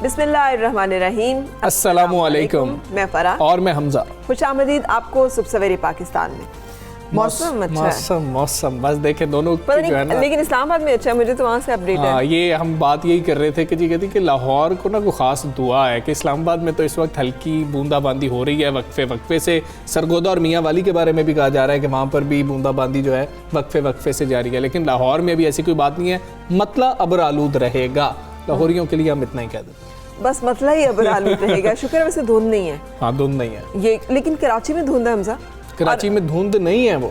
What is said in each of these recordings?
बिस्मिल्लाहिर्रहमानिर्रहीम। अस्सलामु अलैकुम। मैं फरा और मैं हमजा। खुश आमदीद आपको सुबह सवेरे पाकिस्तान में। मौसम अच्छा है। मौसम बस देखे दोनों की जो है ना, लेकिन इस्लामाबाद में अच्छा है, मुझे तो वहाँ से अपडेट है। ये हम बात यही कर रहे थे कि जी कहती कि लाहौर को ना कोई ख़ास दुआ है कि इस्लामाबाद में तो इस वक्त हल्की बूंदाबांदी हो रही है वक्फे से। सरगोदा और मियाँ वाली के बारे में भी कहा जा रहा है कि वहाँ पर भी बूंदाबांदी जो है वक्फे से जारी है, लेकिन लाहौर में भी ऐसी कोई बात नहीं है। मतला अबर आलूद रहेगा, लाहौरियों के लिए हम इतना ही कह दें, बस मतला ही अबर आलूद रहेगा। शुक्र है वैसे धुंध नहीं है। हाँ धुंध नहीं है ये, लेकिन कराची में धुंध है हमजा। कराची में धुंध नहीं है वो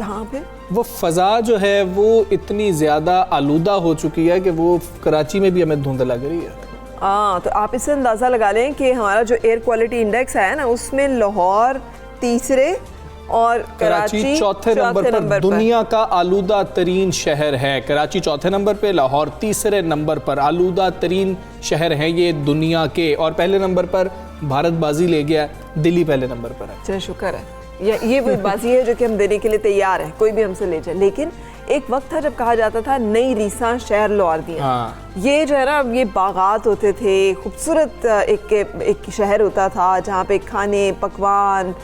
हाँ फिर वो फ़ज़ा जो है वो इतनी ज़्यादा आलूदा हो चुकी है कि वो कराची में भी हमें धुंध लग रही है। हाँ, तो आप इससे अंदाज़ा लगा लें कि हमारा जो एयर क्वालिटी इंडेक्स है ना, उसमें लाहौर तीसरे और कराची चौथे नंबर पर दुनिया का आलूदा तरीन शहर है। कराची चौथे नंबर पे, लाहौर तीसरे नंबर पर आलूदा तरीन शहर है ये दुनिया के। और पहले नंबर पर भारत बाजी ले गया, दिल्ली पहले नंबर पर है। चलो शुक्र है, ये वो बाजी है जो कि हम देने के लिए तैयार है, कोई भी हमसे ले जाए। लेकिन एक वक्त था जब कहा जाता था नई रीसा शहर लाहौर दिया। हाँ। ये जो है ना, ये बागात होते थे, खूबसूरत एक शहर होता था जहाँ पे खाने पकवान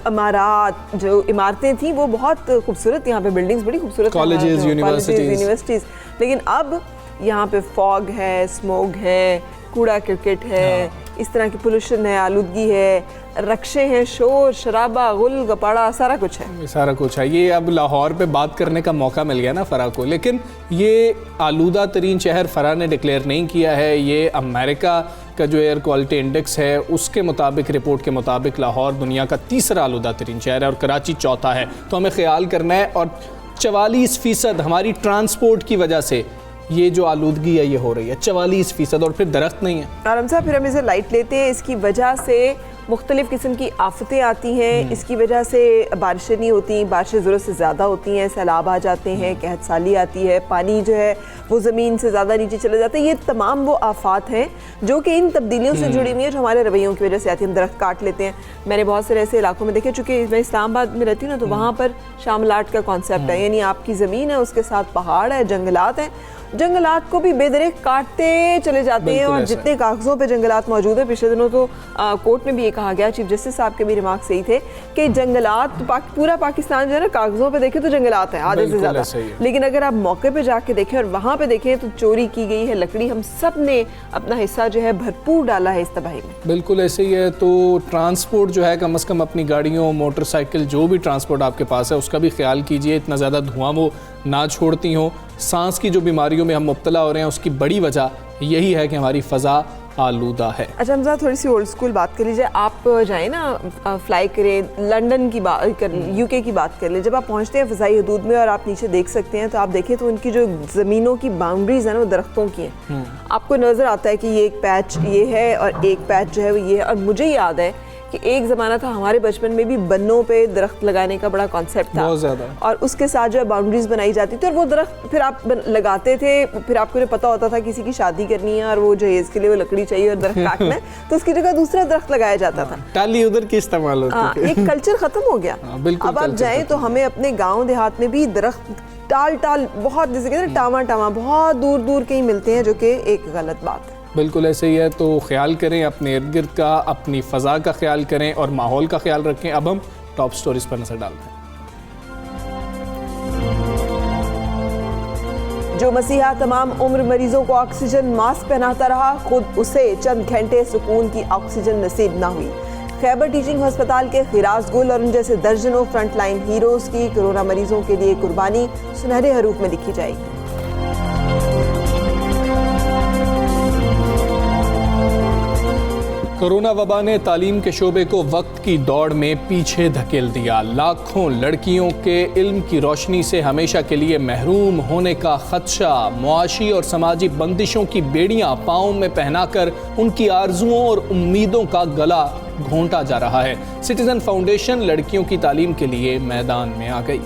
इमारत जो इमारतें थी वो बहुत खूबसूरत, यहाँ पे बिल्डिंग्स बड़ी खूबसूरत, कॉलेजेस यूनिवर्सिटीज। लेकिन अब यहाँ पे फॉग है, स्मोग है, कूड़ा क्रिकेट है, इस तरह की पोल्यूशन है, आलूदगी है, रक्शे हैं, शोर शराबा, गुल गपाड़ा, सारा कुछ है। ये अब लाहौर पे बात करने का मौका मिल गया ना फरा को, लेकिन ये आलूदा तरीन शहर फरा ने डिक्लेयर नहीं किया है। ये अमेरिका का जो एयर क्वालिटी इंडेक्स है उसके मुताबिक, रिपोर्ट के मुताबिक लाहौर दुनिया का तीसरा आलूदा तरीन शहर है और कराची चौथा है। तो हमें ख्याल करना है। और 44% हमारी ट्रांसपोर्ट की वजह से ये जो आलूदगी है ये हो रही है, 44%। और फिर दरख्त नहीं है। आराम साहब, फिर हम इसे लाइट लेते हैं। इसकी वजह से मुख्तलिफ़ किस्म की आफतें आती हैं, इसकी वजह से बारिशें नहीं होती, बारिशें ज़रूरत से ज़्यादा होती हैं, सैलाब आ जाते हैं, कहत साली आती है, पानी जो है वो ज़मीन से ज़्यादा नीचे चले जाते हैं। ये तमाम वो आफात हैं जो कि इन तब्दीलियों से जुड़ी हुई है जो हमारे रवैयों की वजह से आती है। हम दरख्त काट लेते हैं। मैंने बहुत सारे ऐसे इलाकों में देखे, चूँकि मैं इस्लामाबाद में रहती हूँ ना, तो वहाँ पर शामलाट का कॉन्सेप्ट है, यानी आपकी ज़मीन है, उसके साथ पहाड़ है, जंगलात हैं, जंगलात को भी बेदरे काटते चले जाते हैं। और जितने कागज़ों पे जंगलात मौजूद है, पिछले दिनों तो कोर्ट में भी ये कहा गया, चीफ जस्टिस साहब के भी रिमार्क सही थे कि जंगलात पूरा पाकिस्तान जो है ना, कागज़ों पे देखें तो जंगलात है आधे से ज़्यादा, लेकिन अगर आप मौके पे जाके देखें और वहाँ पे देखें तो चोरी की गई है लकड़ी। हम सब ने अपना हिस्सा जो है भरपूर डाला है इस तबाही में। बिल्कुल ऐसे ही है। तो ट्रांसपोर्ट जो है कम से कम अपनी गाड़ियों, मोटरसाइकिल, जो भी ट्रांसपोर्ट आपके पास है उसका भी ख्याल कीजिए, इतना ज़्यादा धुआं वो ना छोड़ती हो। सांस की जो बीमारियों में हम मुब्तला हो रहे हैं उसकी बड़ी वजह यही है कि हमारी फ़ज़ा आलूदा है। अच्छा हमजा, थोड़ी सी ओल्ड स्कूल बात कर लीजिए। आप जाएँ ना, फ्लाई करें, लंदन की बात कर, यूके की बात कर लें। जब आप पहुँचते हैं फ़ज़ाई हदूद में और आप नीचे देख सकते हैं, तो आप देखें तो उनकी जो ज़मीनों की बाउंड्रीज़ हैं ना वो दरख्तों की हैं। आपको नज़र आता है कि ये एक पैच ये है और एक पैच जो है वो ये है। और मुझे याद है कि एक ज़माना था हमारे बचपन में भी बन्नों पे दरख्त लगाने का बड़ा कॉन्सेप्ट था, बहुत ज़्यादा, और उसके साथ जो है बाउंड्रीज बनाई जाती थी और वो दरख्त फिर आप लगाते थे। फिर आपको पता होता था किसी की शादी करनी है और वो जहेज के लिए वो लकड़ी चाहिए और दरख्त काटना है, तो उसकी जगह दूसरा दरख्त लगाया जाता था। टाली उधर की इस्तेमाल होती थी। एक कल्चर खत्म हो गया। अब आप जाएं तो हमें अपने गाँव देहात में भी दरख्त टाल बहुत, जैसे कहते हैं टामा बहुत दूर दूर के ही मिलते हैं, जो कि एक गलत बात है। बिल्कुल ऐसे ही है। तो ख्याल करें अपने इर्द गिर्द का, अपनी फ़ज़ा का ख्याल करें और माहौल का ख्याल रखें। अब हम टॉप स्टोरीज पर नजर डालते हैं। जो मसीहा तमाम उम्र मरीजों को ऑक्सीजन मास्क पहनाता रहा, खुद उसे चंद घंटे सुकून की ऑक्सीजन नसीब ना हुई। खैबर टीचिंग हस्पताल के खिराज गुल और उन जैसे दर्जनों फ्रंटलाइन हीरोज की कोरोना मरीजों के लिए कुर्बानी सुनहरे हरूफ में लिखी जाएगी। कोरोना वबा ने तालीम के शोबे को वक्त की दौड़ में पीछे धकेल दिया। लाखों लड़कियों के इल्म की रोशनी से हमेशा के लिए महरूम होने का खदशा। मुआशी और समाजी बंदिशों की बेड़ियां पाँव में पहनाकर उनकी आरजुओं और उम्मीदों का गला گھونٹا جا رہا ہے۔ سٹیزن فاؤنڈیشن لڑکیوں کی تعلیم کے لیے میدان میں آ گئی۔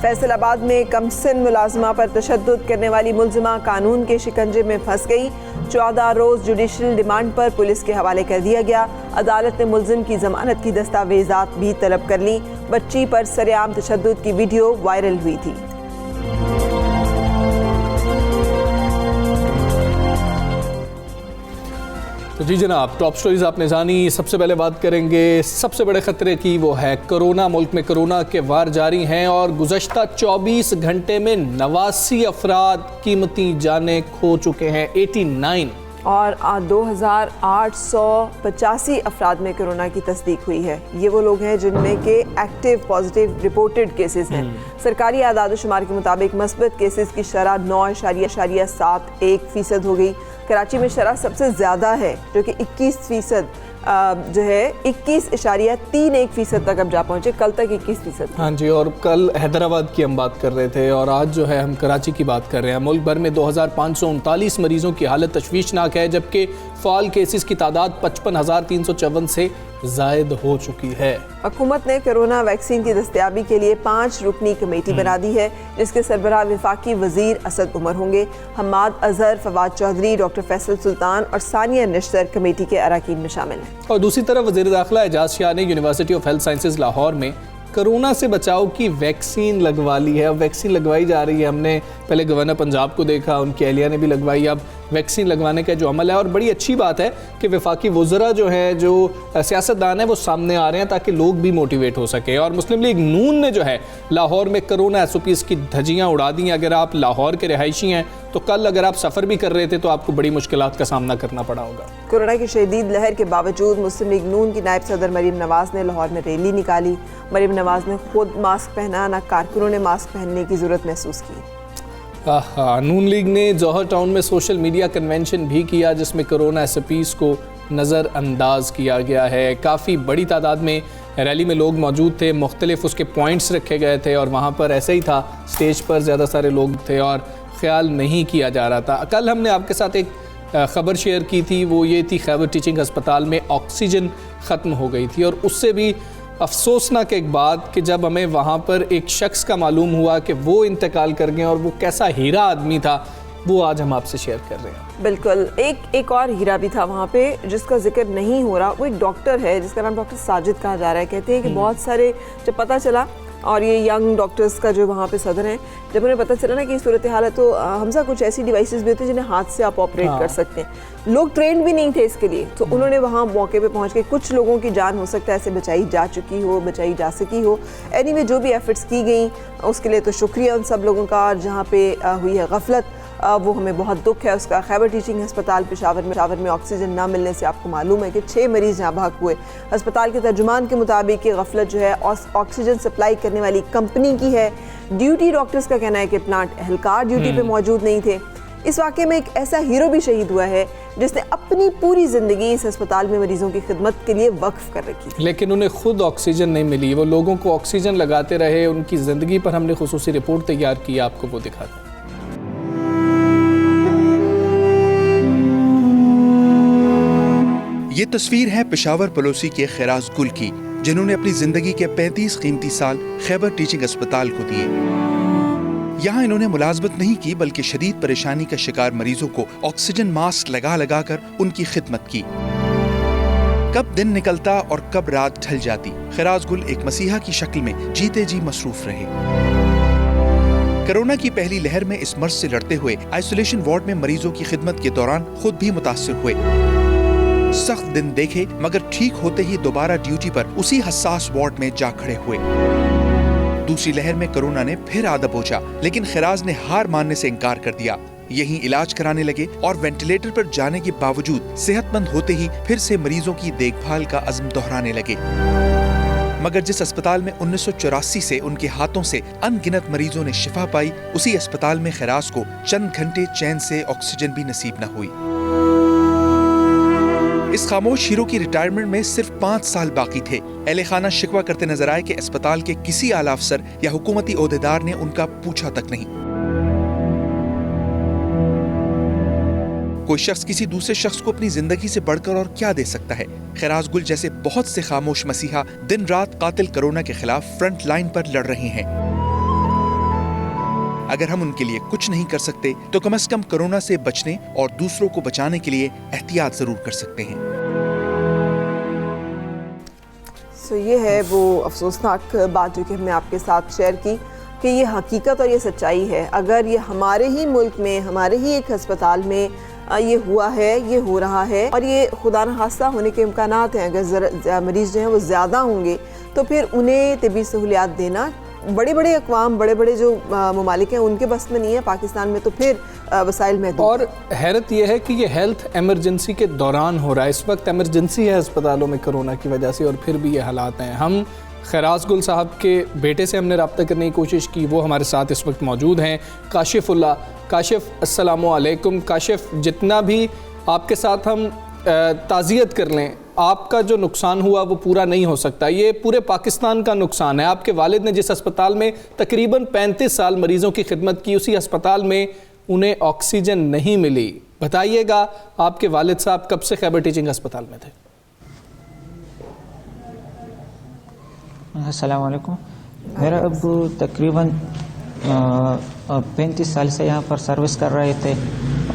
فیصل آباد میں کم سن ملازمہ پر تشدد کرنے والی ملزمہ قانون کے شکنجے میں پھنس گئی۔ 14 روز جوڈیشل ڈیمانڈ پر پولیس کے حوالے کر دیا گیا۔ عدالت نے ملزم کی ضمانت کی دستاویزات بھی طلب کر لی۔ بچی پر سرعام تشدد کی ویڈیو وائرل ہوئی تھی۔ تو جی جناب، ٹاپ سٹوریز آپ نے جانی۔ سب سے پہلے بات کریں گے سب سے بڑے خطرے کی، وہ ہے کرونا۔ ملک میں کرونا کے وار جاری ہیں اور گزشتہ 24 گھنٹے میں 89 افراد قیمتی جانیں کھو چکے ہیں۔ 89 اور 2885 افراد میں کرونا کی تصدیق ہوئی ہے۔ یہ وہ لوگ ہیں جن میں کہ ایکٹیو پازیٹیو رپورٹڈ کیسز ہیں۔ سرکاری اعداد و شمار کے مطابق مثبت کیسز کی شرح 9.71% ہو گئی۔ کراچی میں شرح سب سے زیادہ ہے جو کہ 21% جو ہے 21.31% تک اب جا پہنچے۔ کل تک 21%۔ ہاں جی، اور کل حیدرآباد کی ہم بات کر رہے تھے اور آج جو ہے ہم کراچی کی بات کر رہے ہیں۔ ملک بھر میں 2539 مریضوں کی حالت تشویشناک ہے، جبکہ فعال کیسز کی تعداد 55,354 سے زائد ہو چکی ہے۔ حکومت نے کرونا ویکسین کی دستیابی کے لیے 5 رکنی کمیٹی بنا دی ہے، جس کے سربراہ وفاقی وزیر اسد عمر ہوں گے۔ حماد اظہر، فواد چودھری، ڈاکٹر فیصل سلطان اور ثانیہ نشتر کمیٹی کے اراکین میں شامل ہیں۔ اور دوسری طرف وزیر داخلہ اعجاز شاہ نے university of health sciences Lahore میں کرونا سے بچاؤ کی ویکسین لگوا لی ہے۔ اب ویکسین لگوائی جا رہی ہے۔ ہم نے پہلے گورنر پنجاب کو دیکھا، ان کی اہلیہ نے بھی لگوائی، اب ویکسین لگوانے کا جو عمل ہے، اور بڑی اچھی بات ہے کہ وفاقی وزراء جو ہیں، جو سیاستدان ہیں، وہ سامنے آ رہے ہیں تاکہ لوگ بھی موٹیویٹ ہو سکے۔ اور مسلم لیگ نون نے جو ہے لاہور میں کرونا SOPs کی دھجیاں اڑا دی ہیں۔ اگر آپ لاہور کے رہائشی ہیں تو کل اگر آپ سفر بھی کر رہے تھے تو آپ کو بڑی مشکلات کا سامنا کرنا پڑا ہوگا۔ کورونا کی شدید لہر کے باوجود مسلم لیگ نون کی نائب صدر مریم نواز نے لاہور میں ریلی نکالی۔ مریم نواز نے خود ماسک پہنا، نہ کارکنوں نے ماسک پہننے کی ضرورت محسوس کی۔ نون لیگ نے جوہر ٹاؤن میں سوشل میڈیا کنونشن بھی کیا، جس میں کرونا SOPs کو نظر انداز کیا گیا ہے۔ کافی بڑی تعداد میں ریلی میں لوگ موجود تھے، مختلف اس کے پوائنٹس رکھے گئے تھے اور وہاں پر ایسے ہی تھا، سٹیج پر زیادہ سارے لوگ تھے اور خیال نہیں کیا جا رہا تھا۔ کل ہم نے آپ کے ساتھ ایک خبر شیئر کی تھی، وہ یہ تھی خیبر ٹیچنگ ہسپتال میں آکسیجن ختم ہو گئی تھی، اور اس سے بھی افسوسناک ایک بات کہ جب ہمیں وہاں پر ایک شخص کا معلوم ہوا کہ وہ انتقال کر گئے اور وہ کیسا ہیرا آدمی تھا، وہ آج ہم آپ سے شیئر کر رہے ہیں۔ بالکل، ایک اور ہیرا بھی تھا وہاں پہ جس کا ذکر نہیں ہو رہا۔ وہ ایک ڈاکٹر ہے جس کا نام ڈاکٹر ساجد کہا جا رہا ہے۔ کہتے ہیں کہ بہت سارے جب پتہ چلا، اور یہ ینگ ڈاکٹرز کا جو وہاں پہ صدر ہیں، جب انہیں پتہ چلا نا کہ یہ صورتحال ہے، تو حمزہ کچھ ایسی ڈیوائسز بھی ہوتی ہیں جنہیں ہاتھ سے آپ آپریٹ کر سکتے ہیں۔ لوگ ٹرینڈ بھی نہیں تھے اس کے لیے، تو انہوں نے وہاں موقع پہ پہنچ کے کچھ لوگوں کی جان ہو سکتا ہے ایسے بچائی جا چکی ہو، بچائی جا سکی ہو۔ اینی وے جو بھی ایفرٹس کی گئیں اس کے لیے تو شکریہ ان سب لوگوں کا۔ اور جہاں پہ ہوئی ہے غفلت، وہ ہمیں بہت دکھ ہے اس کا۔ خیبر ٹیچنگ ہسپتال پشاور میں آکسیجن نہ ملنے سے آپ کو معلوم ہے کہ 6 مریض جہاں بھاگ ہوئے۔ ہسپتال کے ترجمان کے مطابق یہ غفلت جو ہے آکسیجن سپلائی کرنے والی کمپنی کی ہے۔ ڈیوٹی ڈاکٹرز کا کہنا ہے کہ پلانٹ اہلکار ڈیوٹی پہ موجود نہیں تھے۔ اس واقعے میں ایک ایسا ہیرو بھی شہید ہوا ہے جس نے اپنی پوری زندگی اس ہسپتال میں مریضوں کی خدمت کے لیے وقف کر رکھی تھی، لیکن انہیں خود آکسیجن نہیں ملی۔ وہ لوگوں کو آکسیجن لگاتے رہے۔ ان کی زندگی پر ہم نے خصوصی رپورٹ تیار کی، آپ کو وہ دکھاتے ہیں۔ یہ تصویر ہے پشاور پلوسی کے خیراز گل کی، جنہوں نے اپنی زندگی کے 35 قیمتی سال خیبر ٹیچنگ ہسپتال کو دیے۔ یہاں انہوں نے ملازمت نہیں کی بلکہ شدید پریشانی کا شکار مریضوں کو آکسیجن ماسک لگا کر ان کی خدمت کی۔ کب دن نکلتا اور کب رات ڈھل جاتی، خیراز گل ایک مسیحا کی شکل میں جیتے جی مصروف رہے۔ کرونا کی پہلی لہر میں اس مرض سے لڑتے ہوئے آئسولیشن وارڈ میں مریضوں کی خدمت کے دوران خود بھی متاثر ہوئے۔ سخت دن دیکھے مگر ٹھیک ہوتے ہی دوبارہ ڈیوٹی پر اسی حساس وارڈ میں جا کھڑے ہوئے۔ دوسری لہر میں کرونا نے پھر آ دبوچا، لیکن خیراز نے ہار ماننے سے انکار کر دیا۔ یہیں علاج کرانے لگے اور وینٹیلیٹر پر جانے کے باوجود صحت مند ہوتے ہی پھر سے مریضوں کی دیکھ بھال کا عزم دہرانے لگے۔ مگر جس اسپتال میں 1984 سے ان کے ہاتھوں سے ان گنت مریضوں نے شفا پائی، اسی اسپتال میں خیراز کو چند گھنٹے چین سے آکسیجن بھی نصیب نہ ہوئی۔ اس خاموش ہیرو کی ریٹائرمنٹ میں صرف 5 سال باقی تھے۔ اہل خانہ شکوہ کرتے نظر آئے کہ اسپتال کے کسی اعلیٰ افسر یا حکومتی عہدیدار نے ان کا پوچھا تک نہیں۔ کوئی شخص کسی دوسرے شخص کو اپنی زندگی سے بڑھ کر اور کیا دے سکتا ہے؟ خیراز گل جیسے بہت سے خاموش مسیحا دن رات قاتل کرونا کے خلاف فرنٹ لائن پر لڑ رہے ہیں۔ اگر ہم ان کے لیے کچھ نہیں کر سکتے تو کم از کم کرونا سے بچنے اور دوسروں کو بچانے کے لیے احتیاط ضرور کر سکتے ہیں۔ یہ ہے وہ افسوسناک بات جو کہ ہم نے آپ کے ساتھ شیئر کی کہ یہ حقیقت اور یہ سچائی ہے۔ اگر یہ ہمارے ہی ملک میں، ہمارے ہی ایک ہسپتال میں یہ ہوا ہے، یہ ہو رہا ہے، اور یہ خدا نخواستہ ہونے کے امکانات ہیں، اگر مریض جو ہیں وہ زیادہ ہوں گے تو پھر انہیں طبی سہولیات دینا بڑے بڑے اقوام، بڑے بڑے جو ممالک ہیں ان کے بس میں نہیں ہے۔ پاکستان میں تو پھر وسائل محدود۔ اور حیرت یہ ہے کہ یہ ہیلتھ ایمرجنسی کے دوران ہو رہا ہے، اس وقت ایمرجنسی ہے ہسپتالوں میں کرونا کی وجہ سے، اور پھر بھی یہ حالات ہیں۔ ہم خیراز گل صاحب کے بیٹے سے ہم نے رابطہ کرنے کی کوشش کی، وہ ہمارے ساتھ اس وقت موجود ہیں، کاشف اللہ۔ کاشف السلام علیکم۔ کاشف، جتنا بھی آپ کے ساتھ ہم تعزیت کر لیں، آپ کا جو نقصان ہوا وہ پورا نہیں ہو سکتا، یہ پورے پاکستان کا نقصان ہے۔ آپ کے والد نے جس ہسپتال میں تقریباً 35 سال مریضوں کی خدمت کی، اسی ہسپتال میں انہیں آکسیجن نہیں ملی۔ بتائیے گا، آپ کے والد صاحب کب سے خیبر ٹیچنگ ہسپتال میں تھے؟ السلام علیکم۔ میرا ابو تقریباً 35 سال سے یہاں پر سروس کر رہے تھے،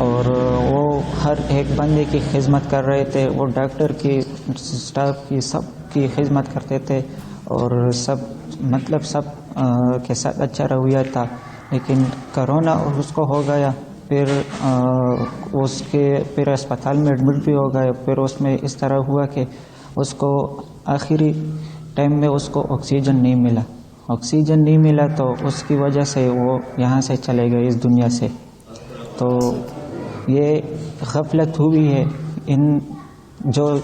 اور وہ ہر ایک بندے کی خدمت کر رہے تھے، وہ ڈاکٹر کی، اسٹاف کی، سب کی خدمت کرتے تھے، اور سب کے ساتھ اچھا رویہ تھا۔ لیکن کرونا اس کو ہو گیا، پھر اسپتال میں ایڈمٹ بھی ہو گئے۔ پھر اس میں اس طرح ہوا کہ اس کو آخری ٹائم میں اس کو آکسیجن نہیں ملا تو اس کی وجہ سے وہ یہاں سے چلے گئے اس دنیا سے۔ تو یہ غفلت ہوئی ہے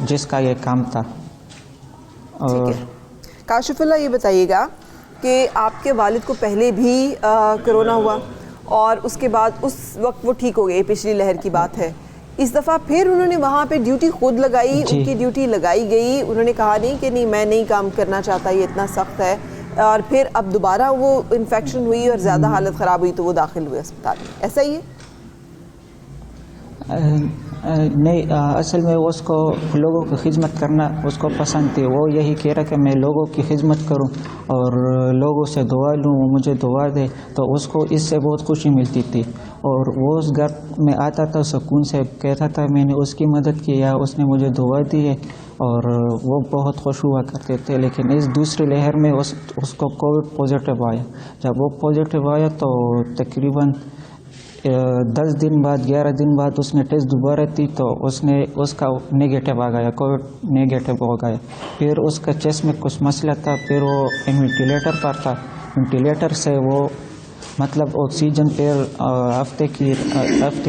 جس کا یہ کام تھا۔ اور کاشف اللہ، یہ بتائیے گا کہ آپ کے والد کو پہلے بھی کرونا ہوا اور اس کے بعد اس وقت وہ ٹھیک ہو گئے، پچھلی لہر کی بات ہے، اس دفعہ پھر انہوں نے وہاں پہ ڈیوٹی خود لگائی، ان کی ڈیوٹی لگائی گئی، انہوں نے کہا نہیں کہ نہیں میں نہیں کام کرنا چاہتا، یہ اتنا سخت ہے، اور پھر اب دوبارہ وہ انفیکشن ہوئی اور زیادہ حالت خراب ہوئی تو وہ داخل ہوئے اسپتال میں، ایسا ہی ہے؟ نہیں، اصل میں اس کو لوگوں کی خدمت کرنا اس کو پسند تھی۔ وہ یہی کہہ رہا کہ میں لوگوں کی خدمت کروں اور لوگوں سے دعا لوں، وہ مجھے دعا دے، تو اس کو اس سے بہت خوشی ملتی تھی، اور وہ اس گھر میں آتا تھا سکون سے، کہتا تھا میں نے اس کی مدد کی یا اس نے مجھے دعا دی ہے، اور وہ بہت خوش ہوا کرتے تھے۔ لیکن اس دوسری لہر میں اس کو کووڈ پازیٹیو آیا۔ جب وہ پازیٹیو آیا تو تقریباً 10 دن بعد، 11 دن بعد اس نے ٹیسٹ دوبارہ دی تو اس کا نیگیٹو آ گیا، کووڈ نیگیٹو ہو گیا۔ پھر اس کا چیسٹ میں کچھ مسئلہ تھا، پھر وہ وینٹیلیٹر پر تھا، وینٹیلیٹر سے وہ آکسیجن پھر ہفتے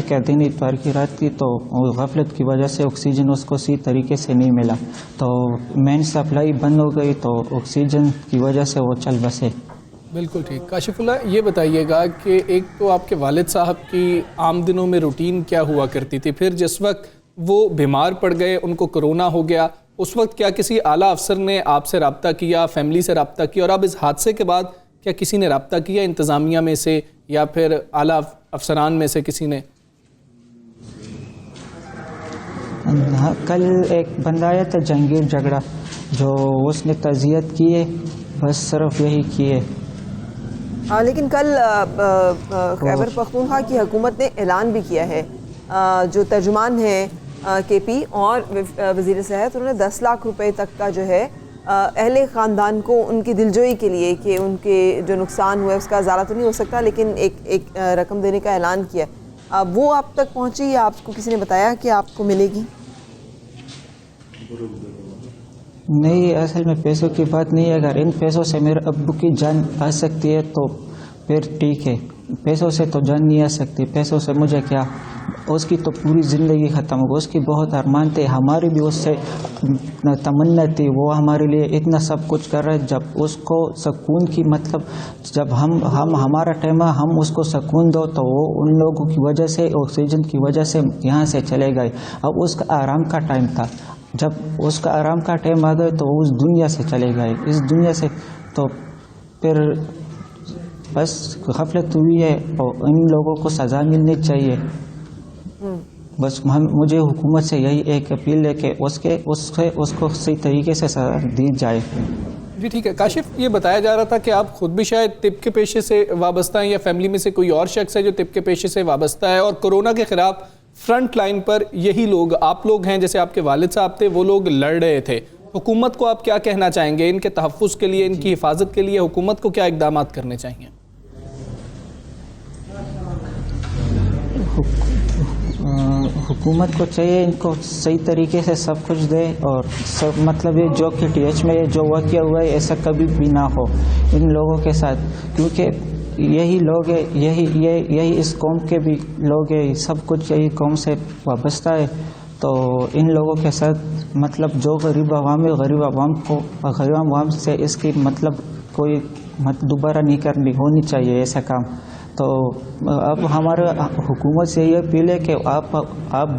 کے دن اتوار کی رات کی، تو غفلت کی وجہ سے آکسیجن اس کو صحیح طریقے سے نہیں ملا، تو مین سپلائی بند ہو گئی، تو آکسیجن کی وجہ سے وہ چل بسے۔ بالکل ٹھیک۔ کاشف اللہ، یہ بتائیے گا کہ ایک تو آپ کے والد صاحب کی عام دنوں میں روٹین کیا ہوا کرتی تھی، پھر جس وقت وہ بیمار پڑ گئے، ان کو کرونا ہو گیا، اس وقت کیا کسی اعلیٰ افسر نے آپ سے رابطہ کیا، فیملی سے رابطہ کیا، اور اب اس حادثے کے بعد کیا کسی نے رابطہ کیا انتظامیہ میں سے یا پھر اعلیٰ افسران میں سے کسی نے؟ کل ایک بندہ آیا تھا جہانگیر جھگڑا، جو اس نے تعزیت کی ہے، بس صرف یہی کی ہے۔ لیکن کل خیبر پختونخوا کی حکومت نے اعلان بھی کیا ہے، جو ترجمان ہیں کے پی اور وزیر صحت، انہوں نے 10 لاکھ روپے تک کا جو ہے اہل خاندان کو ان کی دلجوئی کے لیے کہ ان کے جو نقصان ہوا ہے اس کا ازالہ تو نہیں ہو سکتا لیکن ایک رقم دینے کا اعلان کیا۔ وہ آپ تک پہنچی یا آپ کو کسی نے بتایا کہ آپ کو ملے گی؟ نہیں، اصل میں پیسوں کی بات نہیں ہے، اگر ان پیسوں سے میرے ابو کی جان آ سکتی ہے تو پھر ٹھیک ہے، پیسوں سے تو جان نہیں آ سکتی، پیسوں سے مجھے کیا، اس کی تو پوری زندگی ختم ہو گئی، اس کی بہت ارمان تھے، ہماری بھی اس سے تمنا تھی، وہ ہمارے لیے اتنا سب کچھ کر رہا ہے، جب اس کو سکون کی جب ہم ہمارا ٹائم ہم اس کو سکون دو تو وہ ان لوگوں کی وجہ سے، آکسیجن کی وجہ سے یہاں سے چلے گئے۔ اب اس کا آرام کا ٹائم تھا، جب اس کا آرام کا ٹائم آ گیا تو وہ اس دنیا سے چلے گئے، اس دنیا سے، تو پھر بس غفلت ہوئی ہے اور ان لوگوں کو سزا ملنی چاہیے۔ बस मुझे हुकूमत से यही एक अपील है कि उसको सही तरीके से सजा दी जाए। जी ठीक है। काशिफ, ये बताया जा रहा था कि आप खुद भी शायद तिब के पेशे से वाबस्ता हैं या फैमिली में से कोई और शख्स है जो तिब के पेशे से वाबस्ता है, और कोरोना के ख़िलाफ़ फ्रंट लाइन पर यही लोग, आप लोग हैं, जैसे आपके वालिद साहब थे, वो लोग लड़ रहे थे। हुकूमत को आप क्या कहना चाहेंगे इनके तहफ़्फ़ुज़ के लिए, इनकी हिफाजत के लिए हुकूमत को क्या इक़दाम करने चाहिए? हुकूमत को चाहिए इनको सही तरीके से सब कुछ दे, और सब मतलब ये जो KTH में जो वाक़या हुआ है ऐसा कभी भी ना हो इन लोगों के साथ, क्योंकि यही लोग है, यही इस कौम के भी लोग हैं, सब कुछ यही कौम से वाबस्ता है। तो इन लोगों के साथ मतलब जो गरीब आवाम से इसकी मतलब कोई दोबारा नहीं होनी चाहिए ऐसा काम। तो अब हमारे हुकूमत से ये अपील है कि आप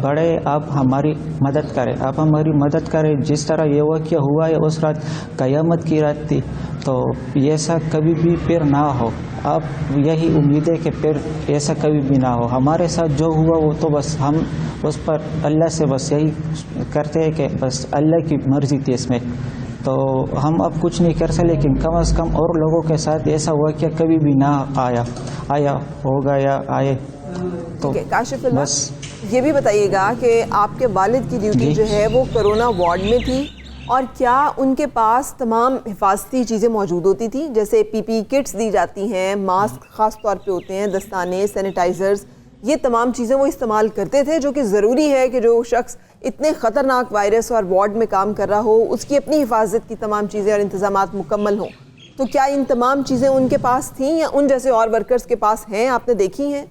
बड़े, आप हमारी मदद करें, जिस तरह ये वाक़या हुआ है उस रात क़यामत की रात थी, तो ये ऐसा कभी भी फिर ना हो। आप यही उम्मीद है कि फिर ऐसा कभी भी ना हो। हमारे साथ जो हुआ वो तो बस हम उस पर अल्लाह से बस यही करते हैं कि बस अल्लाह की मर्ज़ी थी इसमें, तो हम अब कुछ नहीं कर सकते, लेकिन कम से कम और लोगों के साथ ऐसा हुआ कि कभी भी ना आया होगा या आए। तो काशिफ बस ये भी बताइएगा कि आपके वालिद की ड्यूटी जो है वो कोरोना वार्ड में थी, और क्या उनके पास तमाम हिफाजती चीज़ें मौजूद होती थी, जैसे PPE किट्स दी जाती हैं, मास्क ख़ास तौर पे होते हैं, दस्ताने, सैनिटाइज़र्स, ये तमाम चीज़ें वो इस्तेमाल करते थे, जो कि ज़रूरी है कि जो शख्स इतने ख़तरनाक वायरस और वार्ड में काम कर रहा हो उसकी अपनी हिफाजत की तमाम चीज़ें और इंतज़ामात मुकम्मल हों। तो क्या इन तमाम चीज़ें उनके पास थीं या उन जैसे और वर्कर्स के पास हैं, आपने देखी हैं?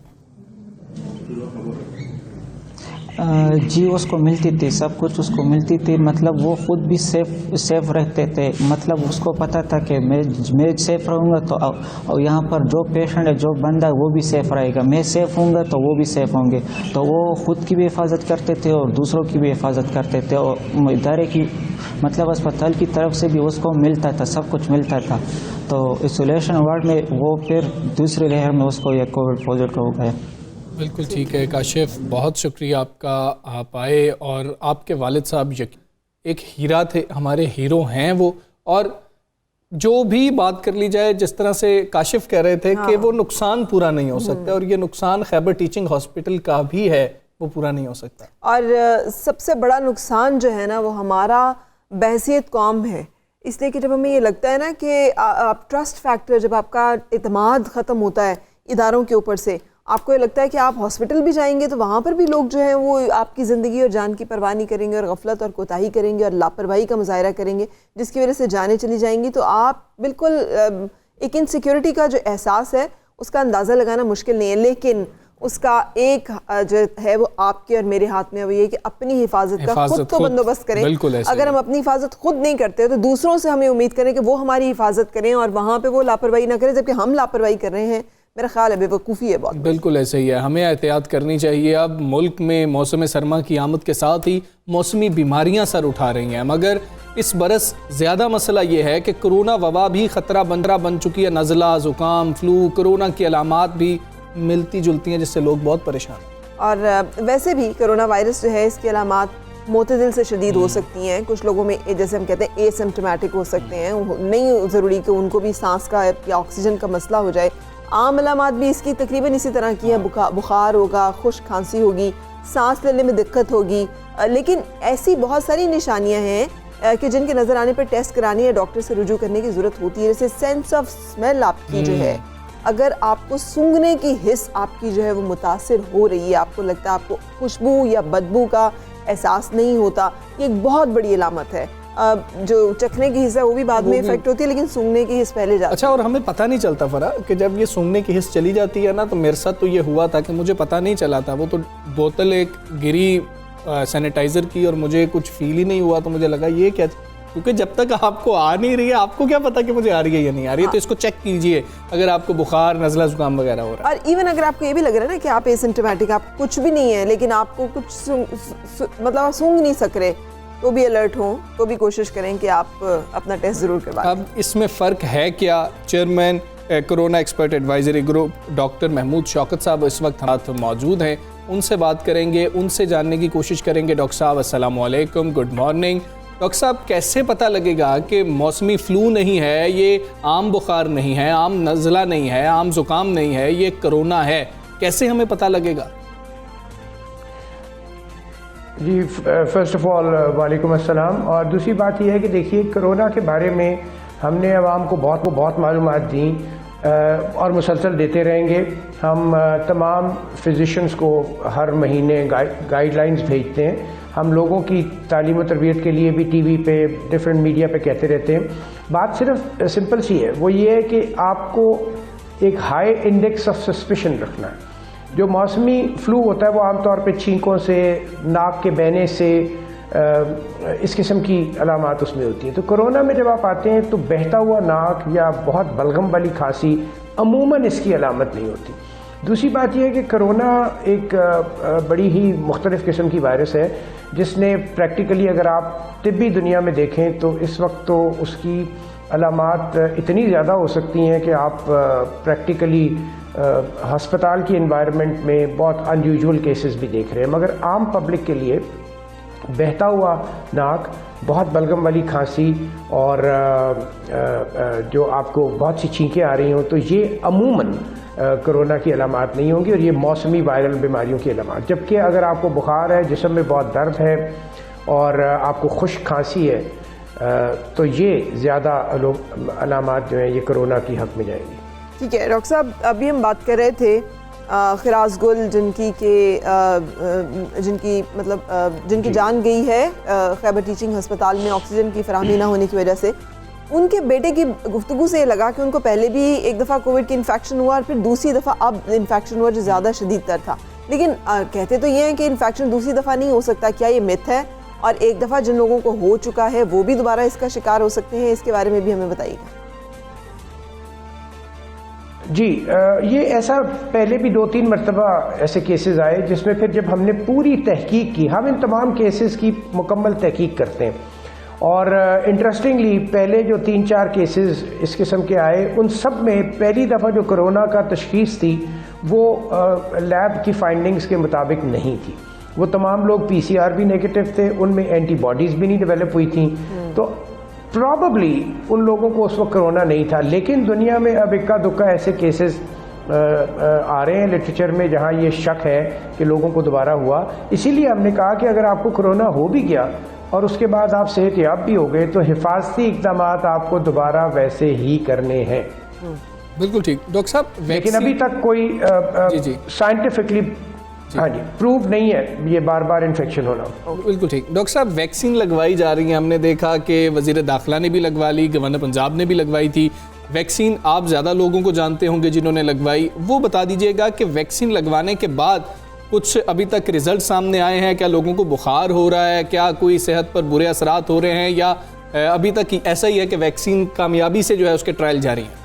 जी उसको मिलती थी, सब कुछ उसको मिलती थी, मतलब वो खुद भी सेफ रहते थे, मतलब उसको पता था कि मैं सेफ रहूँगा तो और यहाँ पर जो पेशेंट है, जो बंदा है वो भी सेफ रहेगा, मैं सेफ हूँगा तो वो भी सेफ होंगे। तो वो खुद की भी हिफाजत करते थे और दूसरों की भी हिफाजत करते थे, और इदारे की मतलब अस्पताल की तरफ से भी उसको मिलता था, सब कुछ मिलता था। तो आइसोलेशन वार्ड में वो फिर दूसरी लहर में उसको ये कोविड पॉजिटिव हो गया। बिल्कुल ठीक है काशिफ, बहुत शुक्रिया आपका, आप आए, और आपके वालिद साहब एक हीरा थे, हमारे हीरो हैं वो। और जो भी बात कर ली जाए, जिस तरह से काशिफ कह रहे थे कि वो नुकसान पूरा नहीं हो सकता, और ये नुकसान खैबर टीचिंग हॉस्पिटल का भी है, वो पूरा नहीं हो सकता। और सबसे बड़ा नुकसान जो है ना वो हमारा बहसियत कौम है, इसलिए कि जब हमें ये लगता है ना कि आप ट्रस्ट फैक्टर, जब आपका इत्मीनान ख़त्म होता है इदारों के ऊपर से, आपको ये लगता है कि आप हॉस्पिटल भी जाएंगे तो वहाँ पर भी लोग जो हैं वो आपकी ज़िंदगी और जान की परवाह नहीं करेंगे, और गफलत और कोताही करेंगे और लापरवाही का मुजाहरा करेंगे, जिसकी वजह से जानें चली जाएंगी। तो आप बिल्कुल एक इनसिक्योरिटी का जो एहसास है उसका अंदाज़ा लगाना मुश्किल नहीं है, लेकिन उसका एक जो है वो आपके और मेरे हाथ में है, वो ये कि अपनी हिफाजत का खुद तो बंदोबस्त करें। अगर हम अपनी हिफाजत खुद नहीं करते तो दूसरों से हमें उम्मीद करें कि वो हमारी हिफाजत करें और वहाँ पर वो लापरवाही ना करें, जबकि हम लापरवाही कर रहे हैं। मेरा ख्याल है बेवकूफ़ी है बहुत। बिल्कुल ऐसे ही है, हमें एहतियात करनी चाहिए। अब मुल्क में मौसम सरमा की आमद के साथ ही मौसमी बीमारियां सर उठा रही हैं, मगर इस बरस ज़्यादा मसला ये है कि कोरोना वबा भी ख़तरा बन चुकी है। नज़ला, ज़ुकाम, फ्लू, कोरोना की अलामात भी मिलती जुलती हैं, जिससे लोग बहुत परेशान हैं। और वैसे भी कोरोना वायरस जो है इसकी अलामात मोतदिल से शदीद हो सकती हैं। कुछ लोगों में जैसे हम कहते हैं एसिम्प्टोमेटिक हो सकते हैं, नहीं ज़रूरी कि उनको भी सांस का या ऑक्सीजन का मसला हो जाए। आम अलामात भी इसकी तकरीबन इसी तरह की है, बुखार होगा, खुश्क खांसी होगी, सांस लेने में दिक्कत होगी। लेकिन ऐसी बहुत सारी निशानियां हैं कि जिनके नज़र आने पर टेस्ट करानी या डॉक्टर से रुजू करने की ज़रूरत होती है। जैसे सेंस ऑफ स्मेल आपकी जो है, अगर आपको सूंघने की हिस्स आपकी जो है वो मुतासिर हो रही है, आपको लगता है आपको खुशबू या बदबू का एहसास नहीं होता, ये एक बहुत बड़ी अलामत है। जो चखने की हिस्सा वो भी बाद में इफेक्ट होती है, लेकिन सूंघने की हिस्स पहले जाती है। अच्छा, और हमें पता नहीं चलता फरा कि जब ये सूंघने की हिस्स चली जाती है ना, तो मेरे साथ तो ये हुआ था कि मुझे पता नहीं चला था, वो तो बोतल एक गिरी सैनिटाइज़र की और मुझे कुछ फील ही नहीं हुआ, तो मुझे लगा ये क्या, क्योंकि जब तक आपको आ नहीं रही है आपको क्या पता कि मुझे आ रही है या नहीं आ रही है। तो इसको चेक कीजिए अगर आपको बुखार, नज़ला, जुकाम वगैरह हो रहा है। और इवन अगर आपको ये भी लग रहा है ना कि आप एसिम्प्टोमेटिक, आप कुछ भी नहीं है लेकिन आपको कुछ मतलब सूंघ नहीं सक रहे, तो भी अलर्ट हो, तो भी कोशिश करें कि आप अपना टेस्ट ज़रूर करवाएं। अब इसमें फ़र्क है क्या? Chairman corona expert advisory group doctor Mahmood Shaukat sahab इस वक्त साथ मौजूद हैं, उनसे बात करेंगे, उनसे जानने की कोशिश करेंगे। डॉक्टर साहब अस्सलाम वालेकुम, गुड मॉर्निंग। डॉक्टर साहब, कैसे पता लगेगा कि मौसमी फ़्लू नहीं है, ये आम बुखार नहीं है, आम नज़ला नहीं है, आम ज़ुकाम नहीं है, ये कोरोना है? कैसे हमें पता लगेगा? जी, फ़र्स्ट ऑफ़ ऑल वालेकुम अस्सलाम। और दूसरी बात यह है कि देखिए, कोरोना के बारे में हमने आवाम को बहुत मालूमात दी और मुसलसल देते रहेंगे। हम तमाम फिजिशंस को हर महीने गाइडलाइंस भेजते हैं। हम लोगों की तालीम और तरबियत के लिए भी टीवी पे, डिफरेंट मीडिया पे कहते रहते हैं। बात सिर्फ सिंपल सी है, वो ये है कि आपको एक हाई इंडेक्स ऑफ सस्पिशन रखना है। जो मौसमी फ्लू होता है वो आमतौर पे छींकों से, नाक के बहने से, इस किस्म की अलामात उसमें होती हैं। तो कोरोना में जब आप आते हैं तो बहता हुआ नाक या बहुत बलगम वाली खांसी अमूमन इसकी अलामत नहीं होती। दूसरी बात यह है कि कोरोना एक बड़ी ही मुख्तलिफ़ किस्म की वायरस है, जिसने प्रैक्टिकली अगर आप तिब्बी दुनिया में देखें तो इस वक्त तो उसकी अलामात इतनी ज़्यादा हो सकती हैं कि आप प्रैक्टिकली हस्पताल की एनवायरनमेंट में बहुत अनयूजुअल केसेस भी देख रहे हैं। मगर आम पब्लिक के लिए बहता हुआ नाक, बहुत बलगम वाली खांसी और जो आपको बहुत सी छींकें आ रही हों, तो ये अमूमन कोरोना की अलामात नहीं होंगी और ये मौसमी वायरल बीमारियों की अलामात। जबकि अगर आपको बुखार है, जिस्म में बहुत दर्द है और आपको खुश्क खांसी है, तो ये ज़्यादा अलामात जो हैं ये कोरोना की हक़ में जाएंगी। ठीक है डॉक्टर साहब, अभी हम बात कर रहे थे खिराज गुल जिनकी जान गई है खैबर टीचिंग हस्पताल में ऑक्सीजन की फराहमी ना होने की वजह से। उनके बेटे की गुफ्तगू से लगा कि उनको पहले भी एक दफ़ा कोविड की इन्फेक्शन हुआ और फिर दूसरी दफ़ा अब इन्फेक्शन हुआ जो ज़्यादा शदीद तर था। लेकिन कहते तो ये हैं कि इन्फेक्शन दूसरी दफ़ा नहीं हो सकता। क्या ये मिथ है? और एक दफ़ा जिन लोगों को हो चुका है वो भी दोबारा इसका शिकार हो सकते हैं? इसके बारे में भी हमें बताइएगा। जी, ये ऐसा पहले भी 2-3 मरतबा ऐसे केसेस आए जिसमें फिर जब हमने पूरी तहकीक की, हम इन तमाम केसेस की मुकम्मल तहकीक करते हैं और इंटरेस्टिंगली पहले जो 3-4 केसेस इस किस्म के आए, उन सब में पहली दफ़ा जो कोरोना का तशख़ीस थी वो लैब की फाइंडिंग्स के मुताबिक नहीं थी। वो तमाम लोग PCR भी नेगेटिव थे, उनमें एंटीबॉडीज़ भी नहीं डेवलप हुई थी, तो प्रॉबली उन लोगों को उस वक्त कोरोना नहीं था। लेकिन दुनिया में अब इक्का दुक्का ऐसे केसेस आ रहे हैं लिटरेचर में जहां ये शक है कि लोगों को दोबारा हुआ। इसीलिए हमने कहा कि अगर आपको कोरोना हो भी गया और उसके बाद आप सेहतयाब भी हो गए तो हिफाजती इक़दाम आपको दोबारा वैसे ही करने हैं। बिल्कुल ठीक डॉक्टर साहब, लेकिन अभी तक कोई साइंटिफिकली हाँ जी प्रूव नहीं है ये बार बार इन्फेक्शन होना। बिल्कुल ठीक डॉक्टर साहब, वैक्सीन लगवाई जा रही है। हमने देखा कि वज़ीर दाखिला ने भी लगवा ली, गवर्नर पंजाब ने भी लगवाई थी वैक्सीन। आप ज़्यादा लोगों को जानते होंगे जिन्होंने लगवाई, वो बता दीजिएगा कि वैक्सीन लगवाने के बाद कुछ अभी तक रिजल्ट सामने आए हैं? क्या लोगों को बुखार हो रहा है? क्या कोई सेहत पर बुरे असरात हो रहे हैं, या अभी तक ऐसा ही है कि वैक्सीन कामयाबी से जो है उसके ट्रायल जारी हैं?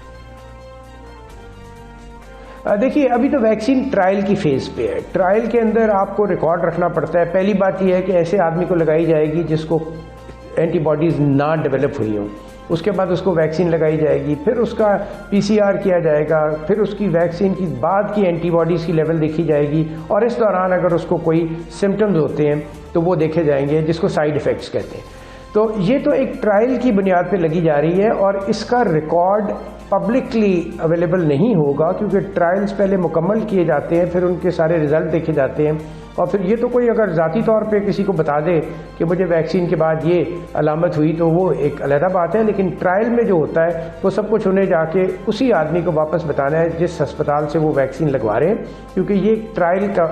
देखिए, अभी तो वैक्सीन ट्रायल की फ़ेज़ पे है। ट्रायल के अंदर आपको रिकॉर्ड रखना पड़ता है। पहली बात यह है कि ऐसे आदमी को लगाई जाएगी जिसको एंटीबॉडीज़ ना डेवलप हुई हों, उसके बाद उसको वैक्सीन लगाई जाएगी, फिर उसका PCR किया जाएगा, फिर उसकी वैक्सीन की बाद की एंटीबॉडीज़ की लेवल देखी जाएगी और इस दौरान अगर उसको कोई सिम्टम्स होते हैं तो वो देखे जाएंगे, जिसको साइड इफ़ेक्ट्स कहते हैं। तो ये तो एक ट्रायल की बुनियाद पे लगी जा रही है और इसका रिकॉर्ड पब्लिकली अवेलेबल नहीं होगा क्योंकि ट्रायल्स पहले मुकम्मल किए जाते हैं, फिर उनके सारे रिज़ल्ट देखे जाते हैं और फिर ये तो कोई अगर ज़ाती तौर पे किसी को बता दे कि मुझे वैक्सीन के बाद ये अलामत हुई तो वो एक अलग बात है। लेकिन ट्रायल में जो होता है वो सब कुछ उन्हें जाके उसी आदमी को वापस बताना है जिस अस्पताल से वो वैक्सीन लगवा रहे हैं, क्योंकि ये ट्रायल का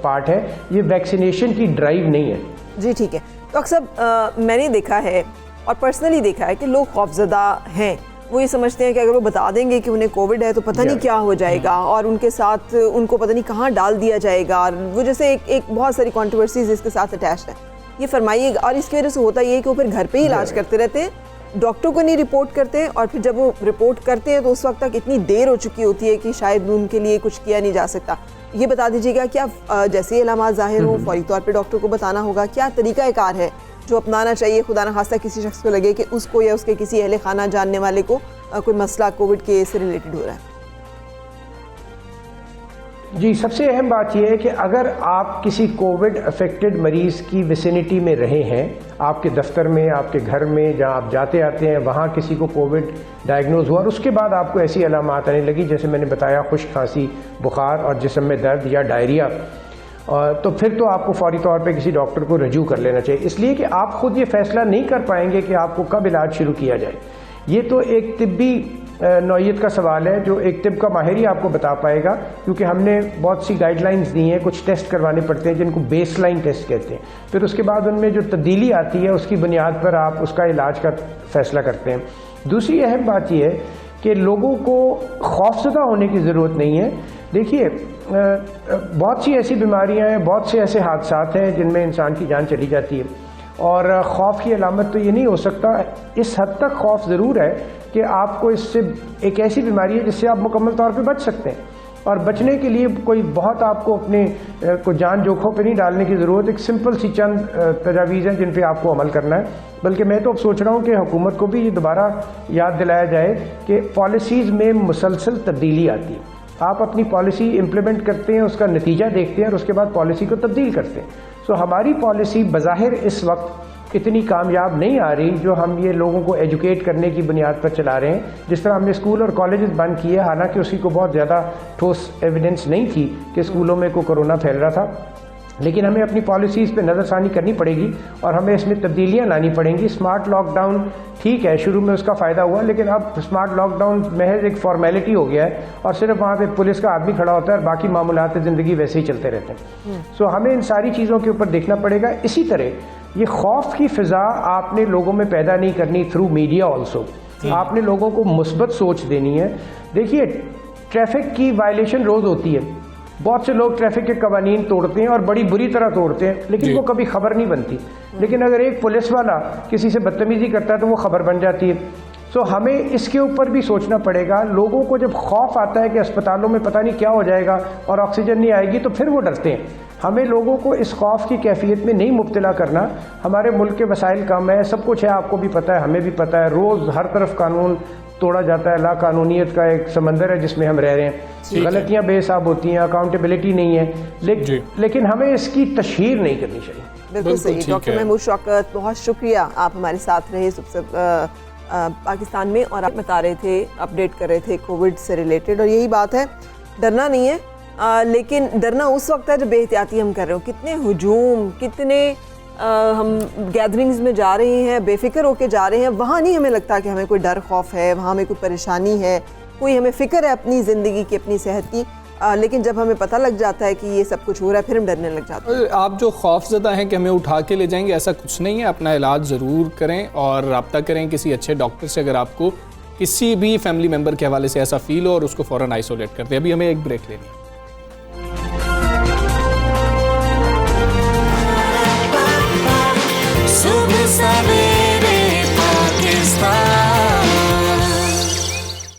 पार्ट है, ये वैक्सीनेशन की ड्राइव नहीं है। जी ठीक है डॉक्टर साहब, मैंने देखा है और पर्सनली देखा है कि लोग खौफजदा हैं। वो ये समझते हैं कि अगर वो बता देंगे कि उन्हें कोविड है तो पता नहीं क्या हो जाएगा और उनके साथ उनको पता नहीं कहाँ डाल दिया जाएगा, और वो जैसे एक बहुत सारी कॉन्ट्रोवर्सीज इसके साथ अटैच्ड है। ये फरमाइएगा। और इसकी वजह से होता ये है कि वो फिर घर पे ही इलाज करते रहते हैं, डॉक्टर को नहीं रिपोर्ट करते, और फिर जब वो रिपोर्ट करते हैं तो उस वक्त तक इतनी देर हो चुकी होती है कि शायद उनके लिए कुछ किया नहीं जा सकता। ये बता दीजिएगा, क्या जैसे अलामात ज़ाहिर हो फौरी तौर पे डॉक्टर को बताना होगा? क्या तरीक़ाकार है जो अपनाना चाहिए खुदा न खास्ता किसी शख्स को लगे कि उसको या उसके किसी अहले खाना जानने वाले को कोई मसला कोविड के से रिलेटेड हो रहा है? जी, सबसे अहम बात यह है कि अगर आप किसी कोविड अफेक्टेड मरीज़ की विसिनिटी में रहे हैं, आपके दफ्तर में, आपके घर में, जहां आप जाते आते हैं, वहां किसी को कोविड डायग्नोज हुआ और उसके बाद आपको ऐसी अलामात आने लगी जैसे मैंने बताया, खुश्क खांसी, बुखार और जिस्म में दर्द या डायरिया, तो फिर तो आपको फौरी तौर पे किसी डॉक्टर को रजू कर लेना चाहिए, इसलिए कि आप खुद ये फैसला नहीं कर पाएंगे कि आपको कब इलाज शुरू किया जाए। ये तो एक तिब्बी नौइयत का सवाल है जो एक तिब का माहिर ही आपको बता पाएगा, क्योंकि हमने बहुत सी गाइडलाइंस दी हैं, कुछ टेस्ट करवाने पड़ते हैं जिनको बेसलाइन टेस्ट कहते हैं, फिर उसके बाद उनमें जो तब्दीली आती है उसकी बुनियाद पर आप उसका इलाज का फैसला करते हैं। दूसरी अहम बात यह है कि लोगों को खौफज़दा होने की ज़रूरत नहीं है। देखिए, बहुत सी ऐसी बीमारियां हैं, बहुत से ऐसे हादसात हैं जिनमें इंसान की जान चली जाती है, और खौफ की अलामत तो ये नहीं हो सकता। इस हद तक खौफ ज़रूर है कि आपको इससे एक ऐसी बीमारी है जिससे आप मुकम्मल तौर पे बच सकते हैं, और बचने के लिए कोई बहुत आपको अपने को जान जोखों पे नहीं डालने की ज़रूरत। एक सिंपल सी चंद तजावीज़ हैं जिन पे आपको अमल करना है। बल्कि मैं तो अब सोच रहा हूँ कि हुकूमत को भी ये दोबारा याद दिलाया जाए कि पॉलिसीज़ में मुसलसल तब्दीली आती है। आप अपनी पॉलिसी इम्प्लीमेंट करते हैं, उसका नतीजा देखते हैं और उसके बाद पॉलिसी को तब्दील करते हैं। सो हमारी पॉलिसी बज़ाहिर इस वक्त इतनी कामयाब नहीं आ रही जो हम ये लोगों को एजुकेट करने की बुनियाद पर चला रहे हैं। जिस तरह हमने स्कूल और कॉलेजेस बंद किए, हालांकि उसी को बहुत ज़्यादा ठोस एविडेंस नहीं थी कि स्कूलों में कोरोना फैल रहा था, लेकिन हमें अपनी पॉलिसीज़ पे नज़रसानी करनी पड़ेगी और हमें इसमें तब्दीलियाँ लानी पड़ेंगी। स्मार्ट लॉकडाउन ठीक है, शुरू में उसका फ़ायदा हुआ, लेकिन अब स्मार्ट लॉकडाउन महज एक फॉर्मेलिटी हो गया है और सिर्फ वहाँ पे पुलिस का आदमी खड़ा होता है और बाकी मामूलात ज़िंदगी वैसे ही चलते रहते हैं। सो हमें इन सारी चीज़ों के ऊपर देखना पड़ेगा। इसी तरह ये खौफ की फ़िज़ा आपने लोगों में पैदा नहीं करनी थ्रू मीडिया ऑल्सो, आपने लोगों को मुस्बत सोच देनी है। देखिए, ट्रैफिक की वायलेशन रोज़ होती है, बहुत से लोग ट्रैफिक के कवानीन तोड़ते हैं और बड़ी बुरी तरह तोड़ते हैं, लेकिन वो कभी खबर नहीं बनती। लेकिन अगर एक पुलिस वाला किसी से बदतमीजी करता है तो वो खबर बन जाती है। सो हमें इसके ऊपर भी सोचना पड़ेगा। लोगों को जब खौफ आता है कि अस्पतालों में पता नहीं क्या हो जाएगा और ऑक्सीजन नहीं आएगी, तो फिर वो डरते हैं। हमें लोगों को इस खौफ की कैफियत में नहीं मुब्तला करना। हमारे मुल्क के वसाइल कम है, सब कुछ है, आपको भी पता है, हमें भी पता है। रोज़ हर तरफ कानून तोड़ा जाता है, लाकानूनियत का एक समंदर है जिसमें हम रह रहे हैं। गलतियां बेहिसाब होती हैं, अकाउंटेबिलिटी नहीं है, लेकिन हमें इसकी तशहीर नहीं करनी चाहिए। बिल्कुल सही। डॉक्टर महमूद शौकत, बहुत शुक्रिया, आप हमारे साथ रहे पाकिस्तान में और आप बता रहे थे, अपडेट कर रहे थे कोविड से रिलेटेड। और यही बात है, डरना नहीं है, लेकिन डरना उस वक्त है जब बेहतियाती हम कर रहे हो। कितने हुजूम, कितने हम गैदरिंग्स में जा रहे हैं, बेफिक्र होके जा रहे हैं, वहाँ नहीं हमें लगता कि हमें कोई डर खौफ है, वहाँ हमें कोई परेशानी है, कोई हमें फ़िक्र है अपनी ज़िंदगी की, अपनी सेहत की। लेकिन जब हमें पता लग जाता है कि ये सब कुछ हो रहा है, फिर हम डरने लग जाते हैं। आप जो खौफज़दा हैं कि हमें उठा के ले जाएंगे, ऐसा कुछ नहीं है। अपना इलाज ज़रूर करें और रब्ता करें किसी अच्छे डॉक्टर से अगर आपको किसी भी फैमिली मेम्बर के हवाले से ऐसा फील हो, और उसको फ़ौरन आइसोलेट कर दें। अभी हमें एक ब्रेक लेनी है।